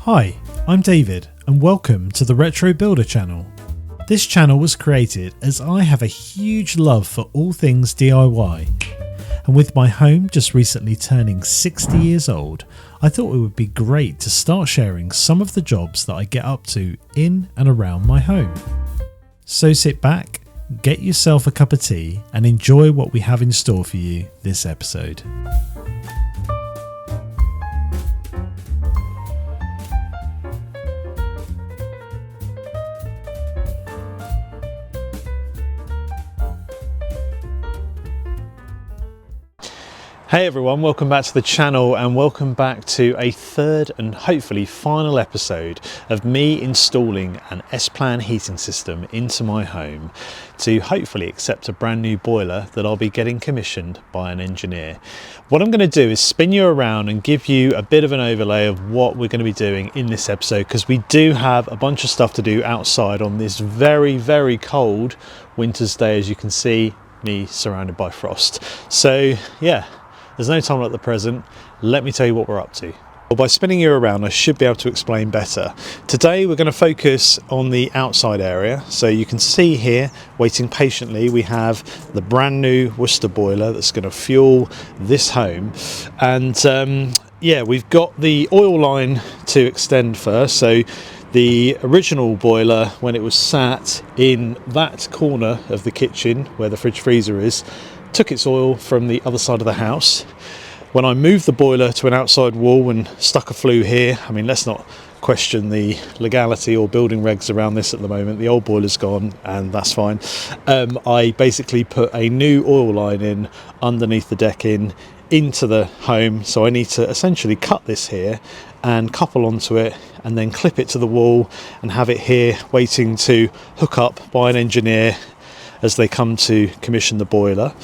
Hi, I'm David and welcome to the Retro Builder channel. This channel was created as I have a huge love for all things DIY, and with my home just recently turning 60 years old, I thought it would be great to start sharing some of the jobs that I get up to in and around my home. So sit back, get yourself a cup of tea and enjoy what we have in store for you this episode. Hey everyone, welcome back to the channel and welcome back to a third and hopefully final episode of me installing an S-Plan heating system into my home to hopefully accept a brand new boiler that I'll be getting commissioned by an engineer. What I'm going to do is spin you around and give you a bit of an overlay of what we're going to be doing in this episode, because we do have a bunch of stuff to do outside on this very cold winter's day, as you can see me surrounded by frost. So yeah, there's no time like the present. Let me tell you what we're up to. Well, by spinning you around, I should be able to explain better. Today, we're going to focus on the outside area. So you can see here, waiting patiently, we have the brand new Worcester boiler that's going to fuel this home. And yeah, we've got the oil line to extend first. So the original boiler, when it was sat in that corner of the kitchen where the fridge freezer is, took its oil from the other side of the house. When I moved the boiler to an outside wall and stuck a flue here, I mean, let's not question the legality or building regs around this at the moment. The old boiler's gone and that's fine. I basically put a new oil line in underneath the decking into the home, so I need to essentially cut this here and couple onto it and then clip it to the wall and have it here waiting to hook up by an engineer as they come to commission the boiler.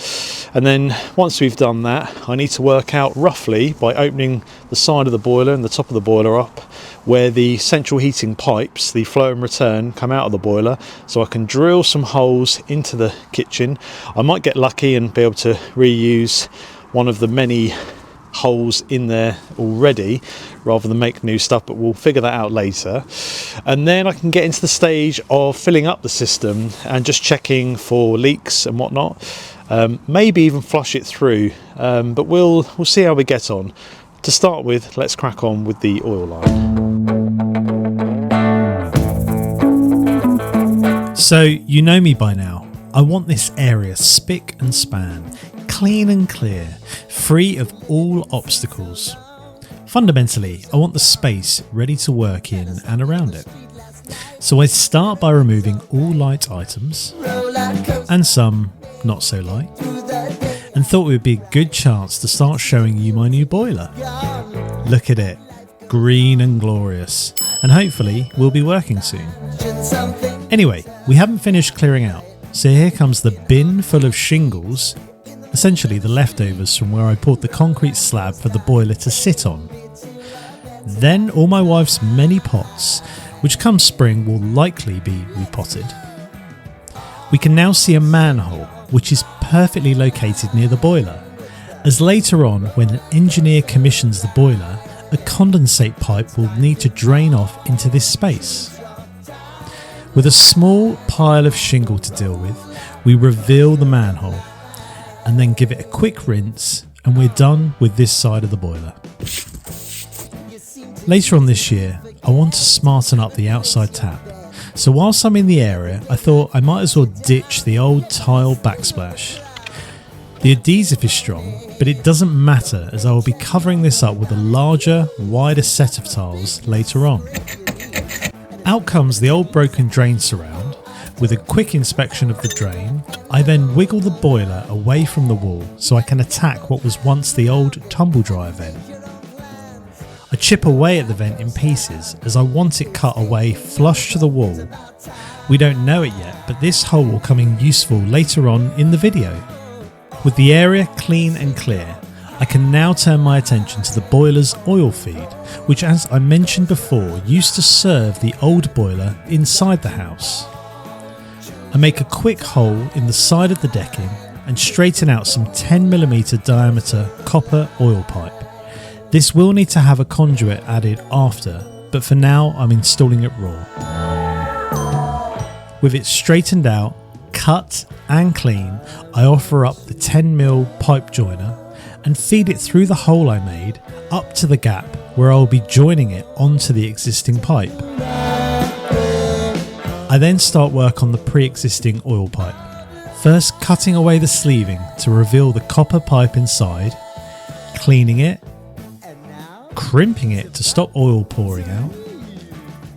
And then once we've done that, I need to work out roughly, by opening the side of the boiler and the top of the boiler up, where the central heating pipes, the flow and return, come out of the boiler, so I can drill some holes into the kitchen. I might get lucky and be able to reuse one of the many holes in there already rather than make new stuff, but we'll figure that out later. And then I can get into the stage of filling up the system and just checking for leaks and whatnot, maybe even flush it through, but we'll see how we get on. To start with, let's crack on with the oil line. So you know me by now. I want this area spick and span, clean and clear, free of all obstacles. Fundamentally, I want the space ready to work in and around it. So I start by removing all light items, and some not so light, and thought it would be a good chance to start showing you my new boiler. Look at it, green and glorious, and hopefully we'll be working soon. Anyway, we haven't finished clearing out, so here comes the bin full of shingles, essentially the leftovers from where I poured the concrete slab for the boiler to sit on. Then all my wife's many pots, which come spring will likely be repotted. We can now see a manhole, which is perfectly located near the boiler, as later on when an engineer commissions the boiler, a condensate pipe will need to drain off into this space. With a small pile of shingle to deal with, we reveal the manhole and then give it a quick rinse, and we're done with this side of the boiler. Later on this year, I want to smarten up the outside tap, so whilst I'm in the area, I thought I might as well ditch the old tile backsplash. The adhesive is strong, but it doesn't matter as I will be covering this up with a larger, wider set of tiles later on. Out comes the old broken drain surround. With a quick inspection of the drain, I then wiggle the boiler away from the wall so I can attack what was once the old tumble dryer vent. I chip away at the vent in pieces as I want it cut away flush to the wall. We don't know it yet, but this hole will come in useful later on in the video. With the area clean and clear, I can now turn my attention to the boiler's oil feed, which, as I mentioned before, used to serve the old boiler inside the house. I make a quick hole in the side of the decking and straighten out some 10mm diameter copper oil pipe. This will need to have a conduit added after, but for now I'm installing it raw. With it straightened out, cut and clean, I offer up the 10mm pipe joiner and feed it through the hole I made up to the gap where I'll be joining it onto the existing pipe. I then start work on the pre-existing oil pipe, first cutting away the sleeving to reveal the copper pipe inside, cleaning it, crimping it to stop oil pouring out,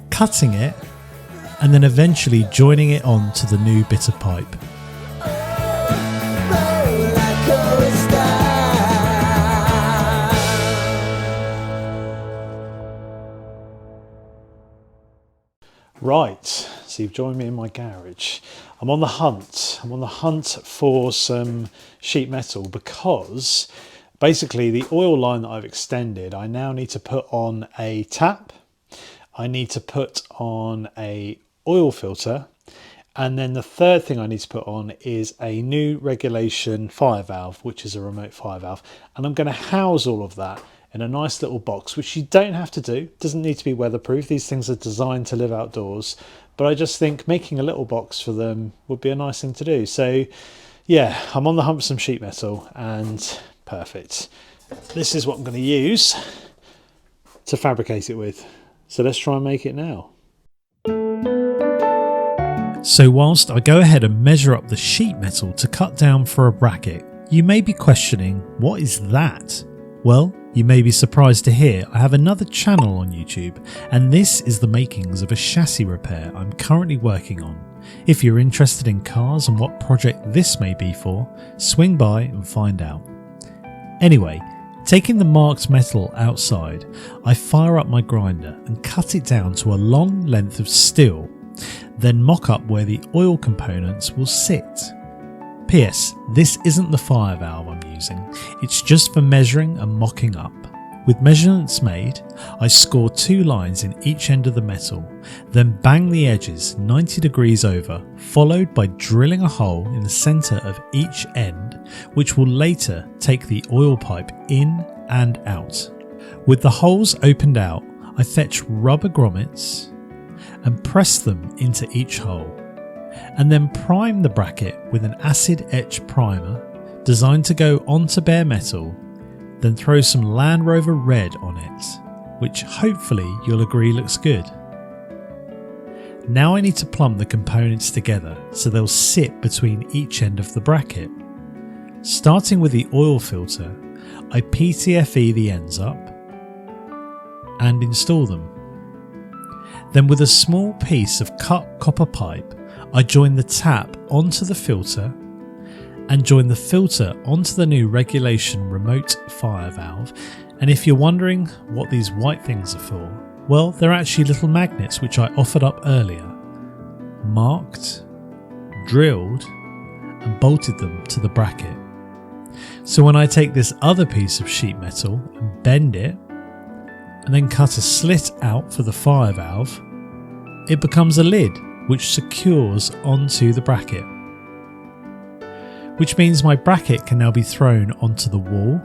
cutting it, and then eventually joining it on to the new bit of pipe. Right, so you've joined me in my garage. I'm on the hunt. I'm on the hunt for some sheet metal because basically the oil line that I've extended, I now need to put on a tap. I need to put on a oil filter, and then the third thing I need to put on is a new regulation fire valve, which is a remote fire valve, and I'm going to house all of that in a nice little box, which you don't have to do. It doesn't need to be weatherproof. These things are designed to live outdoors, but I just think making a little box for them would be a nice thing to do. So yeah, I'm on the hunt for some sheet metal, and perfect. This is what I'm going to use to fabricate it with. So let's try and make it now. So whilst I go ahead and measure up the sheet metal to cut down for a bracket, you may be questioning, what is that? Well, you may be surprised to hear I have another channel on YouTube, and this is the makings of a chassis repair I'm currently working on. If you're interested in cars and what project this may be for, swing by and find out. Anyway, taking the marked metal outside, I fire up my grinder and cut it down to a long length of steel, then mock up where the oil components will sit. P.S. This isn't the fire valve I'm using, it's just for measuring and mocking up. With measurements made, I score 2 lines in each end of the metal, then bang the edges 90 degrees over, followed by drilling a hole in the centre of each end, which will later take the oil pipe in and out. With the holes opened out, I fetch rubber grommets and press them into each hole, and then prime the bracket with an acid etch primer designed to go onto bare metal, then throw some Land Rover red on it, which hopefully you'll agree looks good. Now I need to plumb the components together so they'll sit between each end of the bracket. Starting with the oil filter, I PTFE the ends up and install them. Then with a small piece of cut copper pipe, I join the tap onto the filter and join the filter onto the new regulation remote fire valve. And if you're wondering what these white things are for, well, they're actually little magnets which I offered up earlier, marked, drilled and bolted them to the bracket. So when I take this other piece of sheet metal and bend it and then cut a slit out for the fire valve, it becomes a lid which secures onto the bracket, which means my bracket can now be thrown onto the wall,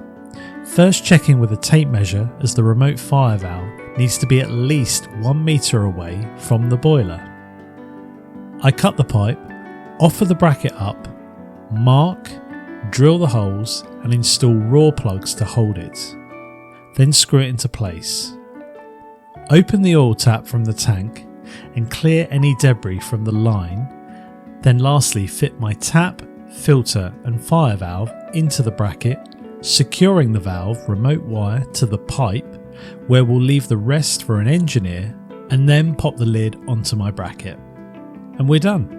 first checking with a tape measure as the remote fire valve needs to be at least 1 metre away from the boiler. I cut the pipe, offer the bracket up, mark, drill the holes and install raw plugs to hold it, then screw it into place. Open the oil tap from the tank and clear any debris from the line, then lastly fit my tap, filter and fire valve into the bracket, securing the valve remote wire to the pipe where we'll leave the rest for an engineer, and then pop the lid onto my bracket. And we're done.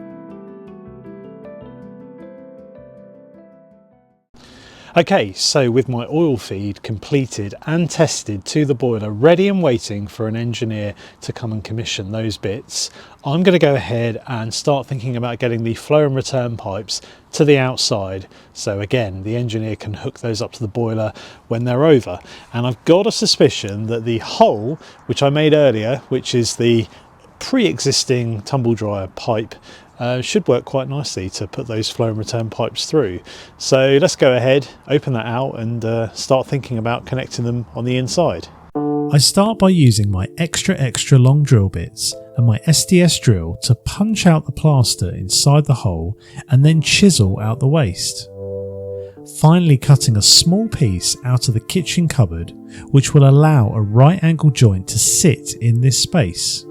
Okay, so with my oil feed completed and tested to the boiler, ready and waiting for an engineer to come and commission those bits, I'm going to go ahead and start thinking about getting the flow and return pipes to the outside. So again, the engineer can hook those up to the boiler when they're over. And I've got a suspicion that the hole, which I made earlier, which is the pre-existing tumble dryer pipe, should work quite nicely to put those flow and return pipes through. So let's go ahead, open that out and start thinking about connecting them on the inside. I start by using my extra long drill bits and my SDS drill to punch out the plaster inside the hole and then chisel out the waste. Finally cutting a small piece out of the kitchen cupboard which will allow a right angle joint to sit in this space.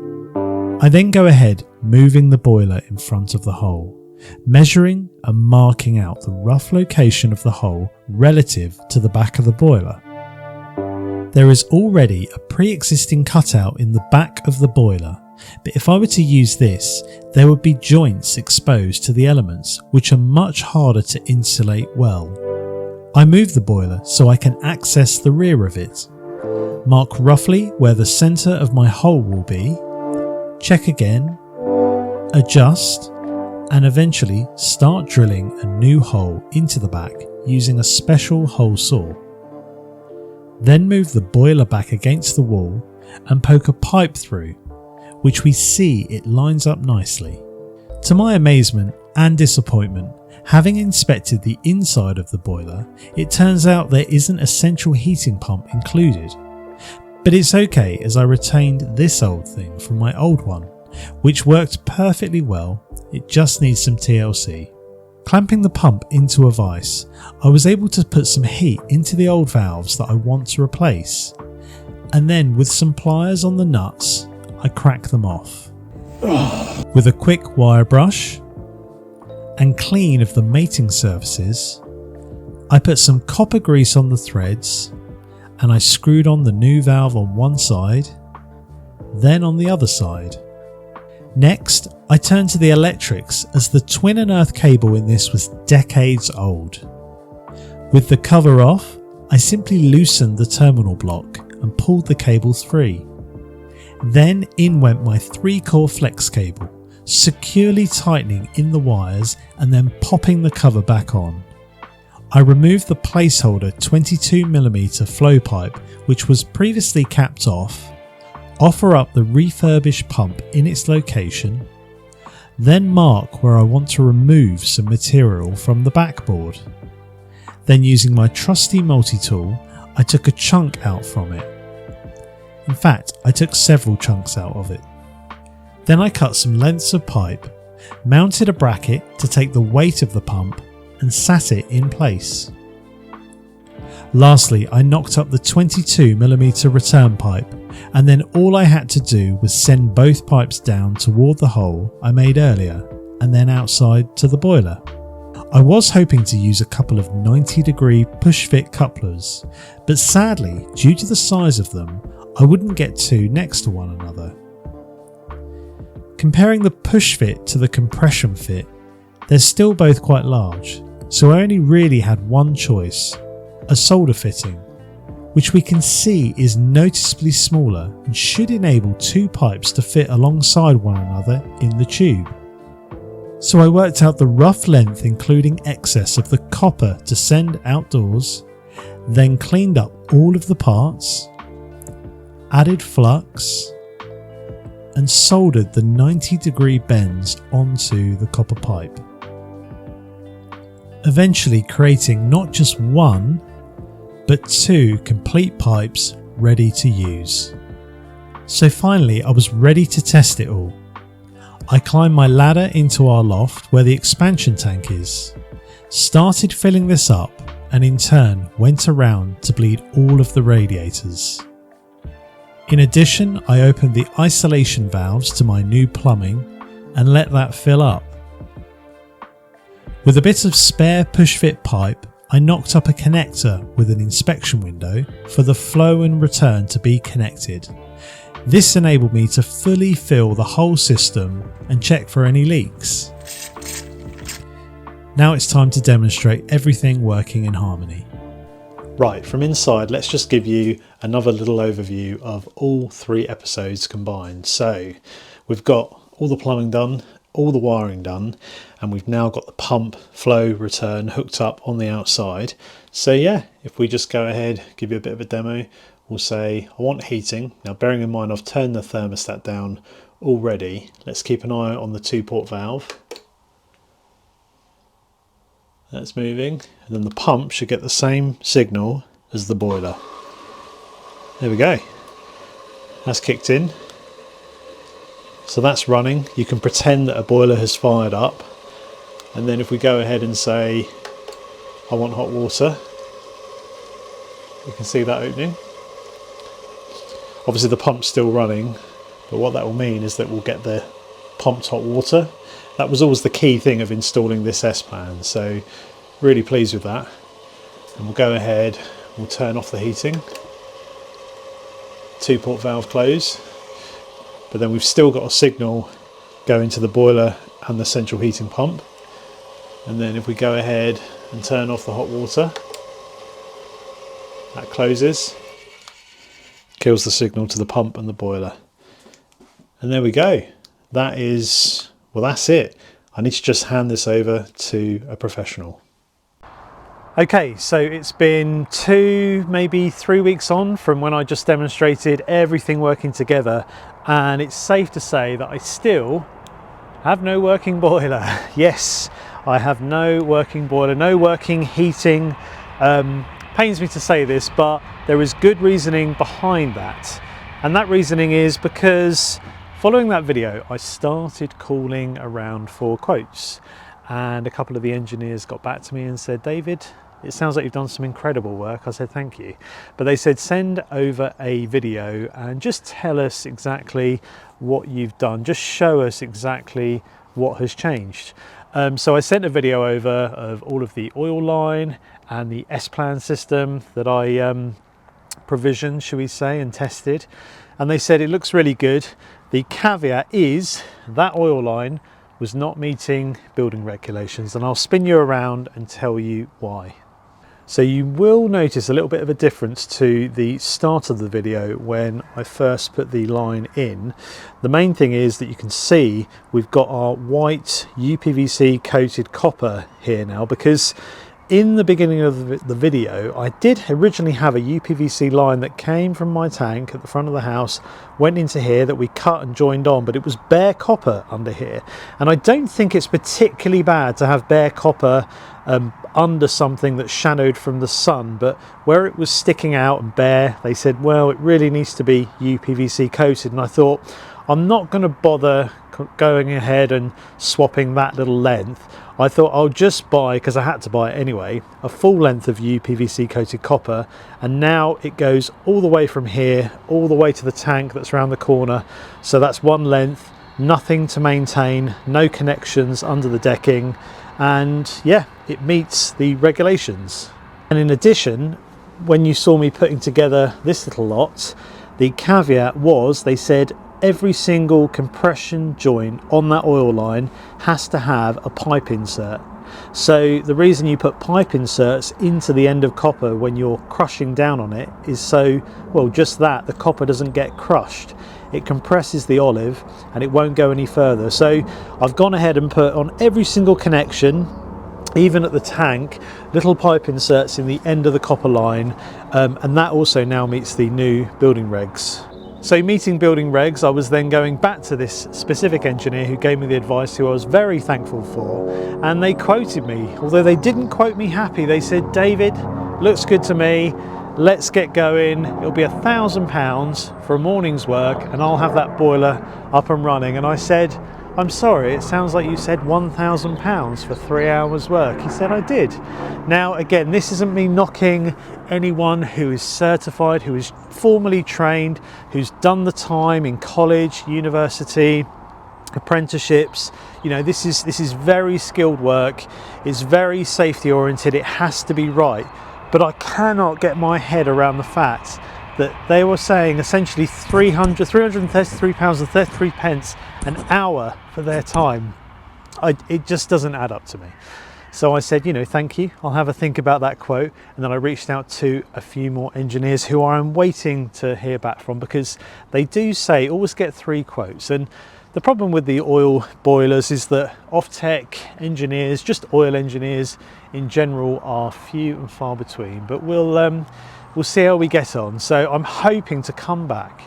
I then go ahead moving the boiler in front of the hole, measuring and marking out the rough location of the hole relative to the back of the boiler. There is already a pre-existing cutout in the back of the boiler, but if I were to use this, there would be joints exposed to the elements which are much harder to insulate well. I move the boiler so I can access the rear of it, mark roughly where the centre of my hole will be, check again, adjust, and eventually start drilling a new hole into the back using a special hole saw. Then move the boiler back against the wall and poke a pipe through, which we see it lines up nicely. To my amazement and disappointment, having inspected the inside of the boiler, it turns out there isn't a central heating pump included. But it's okay, as I retained this old thing from my old one, which worked perfectly well. It just needs some TLC. Clamping the pump into a vise, I was able to put some heat into the old valves that I want to replace, and then with some pliers on the nuts, I crack them off. With a quick wire brush and clean of the mating surfaces, I put some copper grease on the threads and I screwed on the new valve on one side, then on the other side. Next, I turned to the electrics, as the twin and earth cable in this was decades old. With the cover off, I simply loosened the terminal block and pulled the cables free. Then in went my 3-core flex cable, securely tightening in the wires and then popping the cover back on. I removed the placeholder 22mm flow pipe which was previously capped off, offer up the refurbished pump in its location, then mark where I want to remove some material from the backboard. Then using my trusty multi-tool, I took a chunk out from it. In fact, I took several chunks out of it. Then I cut some lengths of pipe, mounted a bracket to take the weight of the pump and sat it in place. Lastly, I knocked up the 22mm return pipe, and then all I had to do was send both pipes down toward the hole I made earlier and then outside to the boiler. I was hoping to use a couple of 90-degree push-fit couplers, but sadly, due to the size of them, I wouldn't get two next to one another. Comparing the push-fit to the compression fit, they're still both quite large, so I only really had one choice, a solder fitting, which we can see is noticeably smaller and should enable two pipes to fit alongside one another in the tube. So I worked out the rough length including excess of the copper to send outdoors, then cleaned up all of the parts, added flux, and soldered the 90-degree bends onto the copper pipe, eventually creating not just one, but two complete pipes ready to use. So finally I was ready to test it all. I climbed my ladder into our loft where the expansion tank is, started filling this up, and in turn went around to bleed all of the radiators. In addition, I opened the isolation valves to my new plumbing and let that fill up. With a bit of spare push-fit pipe, I knocked up a connector with an inspection window for the flow and return to be connected. This enabled me to fully fill the whole system and check for any leaks. Now it's time to demonstrate everything working in harmony. Right, from inside, let's just give you another little overview of all 3 episodes combined. So we've got all the plumbing done, all the wiring done, and we've now got the pump, flow, return hooked up on the outside. So yeah, if we just go ahead, give you a bit of a demo, we'll say I want heating. Now bearing in mind I've turned the thermostat down already, let's keep an eye on the 2-port valve. That's moving, and then the pump should get the same signal as the boiler. There we go. That's kicked in. So that's running. You can pretend that a boiler has fired up. And then if we go ahead and say, I want hot water, you can see that opening. Obviously the pump's still running, but what that will mean is that we'll get the pumped hot water. That was always the key thing of installing this S-Plan, so really pleased with that. And we'll go ahead, we'll turn off the heating. 2-port valve close, but then we've still got a signal going to the boiler and the central heating pump. And then if we go ahead and turn off the hot water, that closes, kills the signal to the pump and the boiler. And there we go. That is, well, that's it. I need to just hand this over to a professional. Okay, so it's been 2, maybe 3 weeks on from when I just demonstrated everything working together, and it's safe to say that I still have no working boiler. Yes, I have no working boiler, no working heating. Pains me to say this, but there is good reasoning behind that. And that reasoning is because following that video, I started calling around for quotes, and a couple of the engineers got back to me and said, David, it sounds like you've done some incredible work. I said, thank you. But they said, send over a video and just tell us exactly what you've done. Just show us exactly what has changed. So I sent a video over of all of the oil line and the S-Plan system that I provisioned, shall we say, and tested. And they said, it looks really good. The caveat is that oil line was not meeting building regulations, and I'll spin you around and tell you why. So you will notice a little bit of a difference to the start of the video when I first put the line in. The main thing is that you can see we've got our white UPVC coated copper here now, because in the beginning of the video, I did originally have a UPVC line that came from my tank at the front of the house, went into here, that we cut and joined on, but it was bare copper under here. And I don't think it's particularly bad to have bare copper under something that's shadowed from the sun, but where it was sticking out and bare, they said, well, it really needs to be UPVC coated. And I thought, I'm not going to bother going ahead and swapping that little length. I thought I'll just buy, because I had to buy it anyway, a full length of UPVC coated copper, and now it goes all the way from here all the way to the tank that's around the corner. So that's one length, nothing to maintain, no connections under the decking, and yeah, it meets the regulations. And in addition, when you saw me putting together this little lot, the caveat was, they said every single compression joint on that oil line has to have a pipe insert. So the reason you put pipe inserts into the end of copper when you're crushing down on it is so, well, just that the copper doesn't get crushed. It compresses the olive and it won't go any further. So I've gone ahead and put on every single connection, even at the tank, little pipe inserts in the end of the copper line, and that also now meets the new building regs. So meeting building regs, I was then going back to this specific engineer who gave me the advice, who I was very thankful for, and they quoted me, although they didn't quote me happy. They said, David, looks good to me, let's get going. It'll be £1,000 for a morning's work and I'll have that boiler up and running. And I said, I'm sorry, it sounds like you said £1,000 for 3 hours work. He said, I did. Now, again, this isn't me knocking anyone who is certified, who is formally trained, who's done the time in college, university, apprenticeships. You know, this is very skilled work. It's very safety oriented. It has to be right. But I cannot get my head around the fact that they were saying essentially £333.33 an hour for their time. It just doesn't add up to me. So I said, you know, thank you, I'll have a think about that quote. And then I reached out to a few more engineers who I'm waiting to hear back from, because they do say always get 3 quotes. And the problem with the oil boilers is that off-tech engineers, just oil engineers in general, are few and far between. But we'll see how we get on. So I'm hoping to come back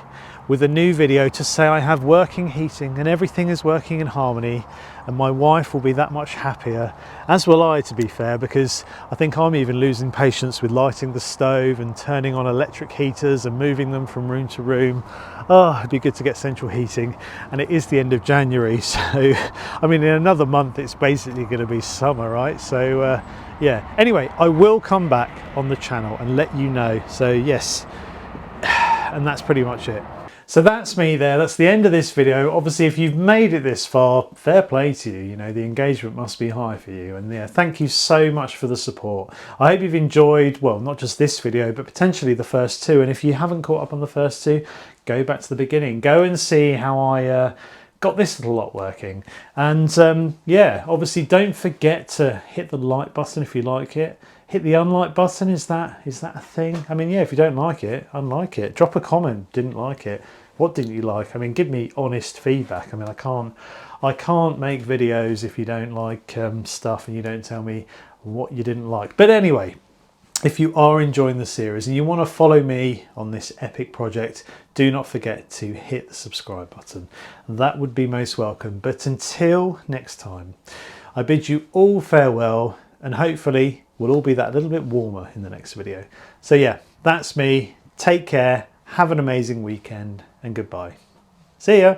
with a new video to say I have working heating and everything is working in harmony, and my wife will be that much happier, as will I, to be fair, because I think I'm even losing patience with lighting the stove and turning on electric heaters and moving them from room to room. Oh, it'd be good to get central heating, and it is the end of January, so I mean, in another month it's basically going to be summer, right? So yeah, anyway, I will come back on the channel and let you know. So yes, and that's pretty much it. So that's me there. That's the end of this video. Obviously, if you've made it this far, fair play to you. You know, the engagement must be high for you. And yeah, thank you so much for the support. I hope you've enjoyed, well, not just this video, but potentially the first two. And if you haven't caught up on the first two, go back to the beginning. Go and see how I got this little lot working. And yeah, obviously don't forget to hit the like button if you like it. Hit the unlike button. Is that a thing? I mean, yeah, if you don't like it, unlike it. Drop a comment. Didn't like it. What didn't you like? I mean, give me honest feedback. I mean, I can't make videos if you don't like stuff and you don't tell me what you didn't like. But anyway, if you are enjoying the series and you want to follow me on this epic project, do not forget to hit the subscribe button. That would be most welcome. But until next time, I bid you all farewell, and hopefully we'll all be that little bit warmer in the next video. So yeah, that's me. Take care. Have an amazing weekend and goodbye. See ya.